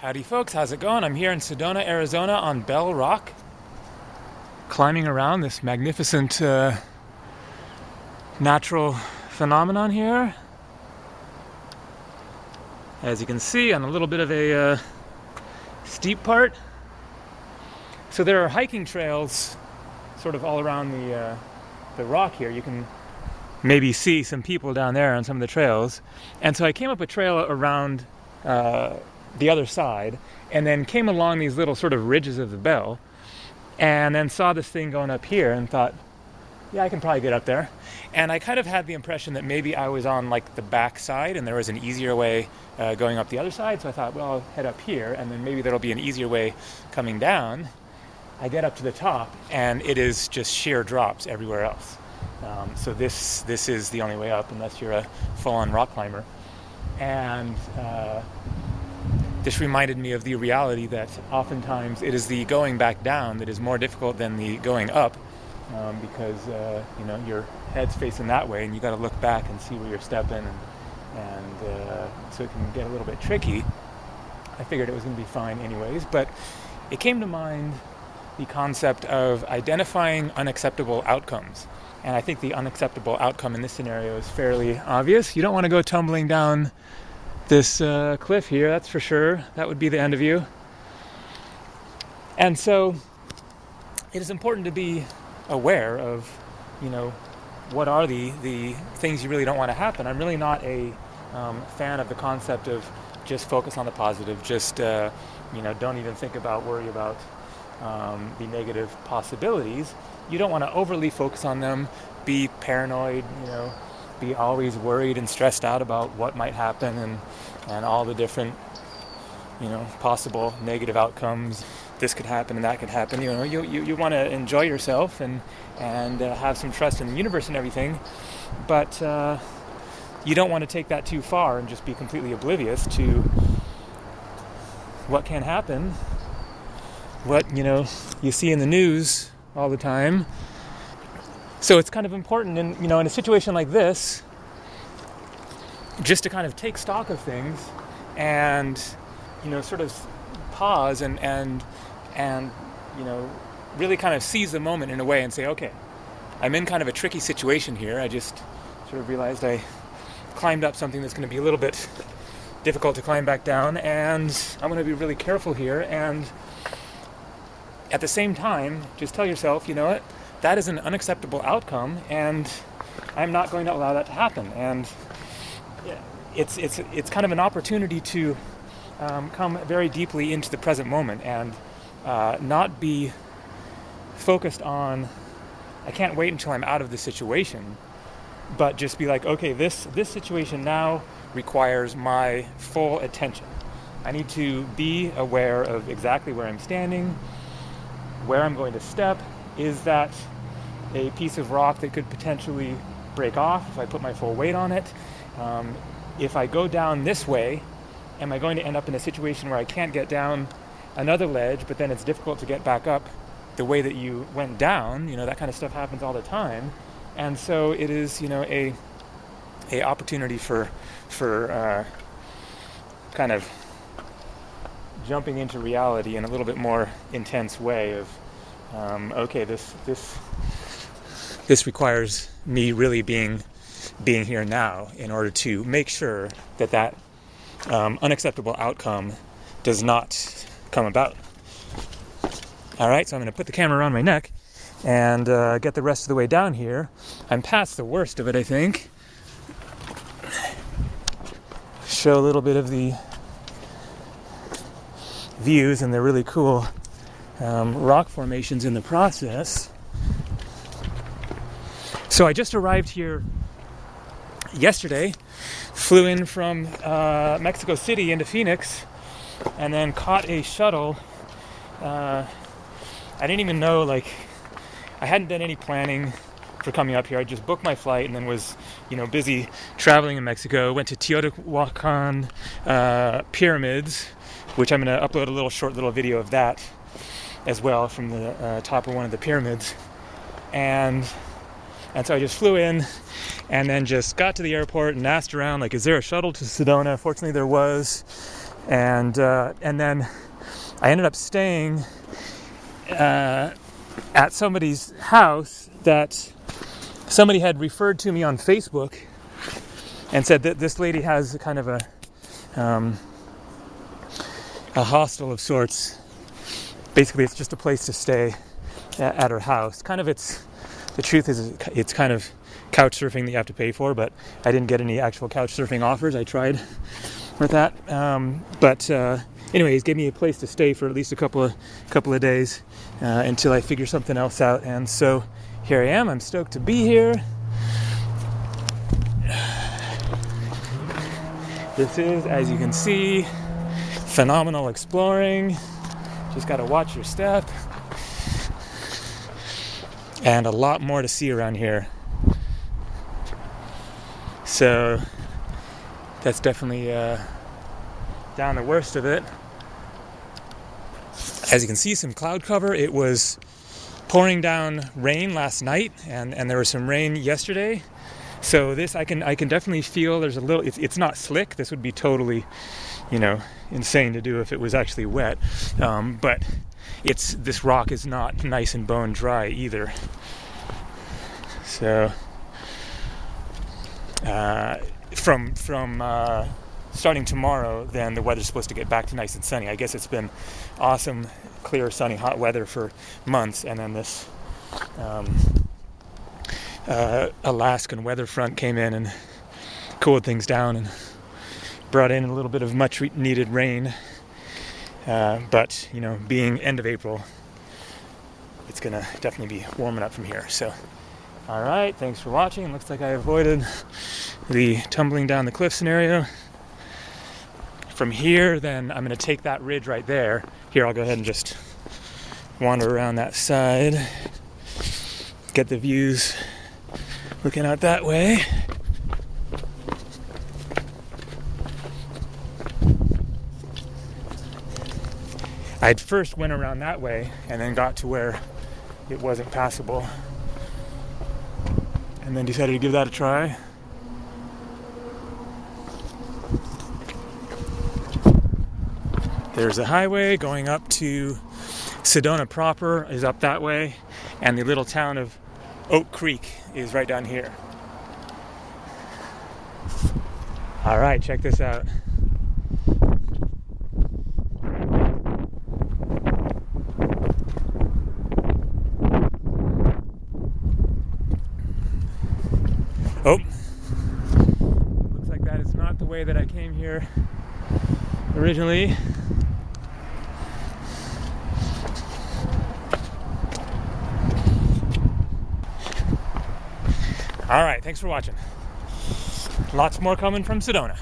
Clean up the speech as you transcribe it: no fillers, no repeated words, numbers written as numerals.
Howdy folks, how's it going? I'm here in Sedona, Arizona on Bell Rock, climbing around this magnificent natural phenomenon here. As you can see, on a little bit of a steep part. So there are hiking trails sort of all around the rock here. You can maybe see some people down there on some of the trails. And so I came up a trail around the other side, and then came along these little sort of ridges of the bell, and then saw this thing going up here and thought, yeah, I can probably get up there. And I kind of had the impression that maybe I was on like the back side and there was an easier way going up the other side. So I thought, well, I'll head up here and then maybe there'll be an easier way coming down. I get up to the top and it is just sheer drops everywhere else. So this is the only way up unless you're a full-on rock climber. And this reminded me of the reality that oftentimes it is the going back down that is more difficult than the going up, because your head's facing that way and you got to look back and see where you're stepping, and so it can get a little bit tricky. I figured it was going to be fine anyways, but it came to mind the concept of identifying unacceptable outcomes. And I think the unacceptable outcome in this scenario is fairly obvious. You don't want to go tumbling down this cliff here, that's for sure. That would be the end of you. And so it is important to be aware of, what are the things you really don't want to happen. I'm really not a fan of the concept of just focus on the positive, just, don't even think about, worry about the negative possibilities. You don't want to overly focus on them, be paranoid, be always worried and stressed out about what might happen and all the different, possible negative outcomes. This could happen and that could happen. You want to enjoy yourself and have some trust in the universe and everything, but you don't want to take that too far and just be completely oblivious to what can happen, what you see in the news all the time. So it's kind of important in a situation like this, just to kind of take stock of things and, sort of pause and really kind of seize the moment in a way and say, okay, I'm in kind of a tricky situation here. I just sort of realized I climbed up something that's going to be a little bit difficult to climb back down, and I'm going to be really careful here. And at the same time, just tell yourself, you know what? That is an unacceptable outcome, and I'm not going to allow that to happen. And it's kind of an opportunity to come very deeply into the present moment and not be focused on, I can't wait until I'm out of this situation, but just be like, okay, this situation now requires my full attention. I need to be aware of exactly where I'm standing, where I'm going to step. Is that a piece of rock that could potentially break off if I put my full weight on it? If I go down this way, am I going to end up in a situation where I can't get down another ledge, but then it's difficult to get back up the way that you went down? That kind of stuff happens all the time. And so it is, a opportunity for kind of jumping into reality in a little bit more intense way of, okay, this requires me really being here now in order to make sure that unacceptable outcome does not come about. All right, so I'm going to put the camera around my neck and get the rest of the way down here. I'm past the worst of it, I think. Show a little bit of the views and the really cool rock formations in the process. So I just arrived here yesterday, flew in from Mexico City into Phoenix, and then caught a shuttle. I didn't even know, I hadn't done any planning for coming up here. I just booked my flight and then was, busy traveling in Mexico. Went to Teotihuacan pyramids, which I'm going to upload a short little video of that as well from the top of one of the pyramids. And so I just flew in and then just got to the airport and asked around, is there a shuttle to Sedona? Fortunately, there was. And then I ended up staying at somebody's house that somebody had referred to me on Facebook, and said that this lady has kind of a hostel of sorts. Basically, it's just a place to stay at her house. The truth is, it's kind of couch surfing that you have to pay for, but I didn't get any actual couch surfing offers. I tried with that, but anyways, gave me a place to stay for at least a couple of days until I figure something else out. And so here I am. I'm stoked to be here. This is, as you can see, phenomenal exploring. Just got to watch your step. And a lot more to see around here. So that's definitely down the worst of it. As you can see, some cloud cover. It was pouring down rain last night, and there was some rain yesterday. So this, I can definitely feel there's a little, it's not slick. This would be totally, insane to do if it was actually wet. But this rock is not nice and bone dry either. So from starting tomorrow, then the weather's supposed to get back to nice and sunny. I guess it's been awesome, clear, sunny, hot weather for months, and then this Alaskan weather front came in and cooled things down and brought in a little bit of much needed rain. But being end of April, it's gonna definitely be warming up from here. So all right, thanks for watching. Looks like I avoided the tumbling down the cliff scenario. From here, then I'm gonna take that ridge right there. Here, I'll go ahead and just wander around that side, get the views looking out that way. I'd first went around that way and then got to where it wasn't passable, and then decided to give that a try. There's a highway going up to Sedona proper, is up that way, and the little town of Oak Creek is right down here. All right, check this out. Oh, looks like that is not the way that I came here originally. All right, thanks for watching. Lots more coming from Sedona.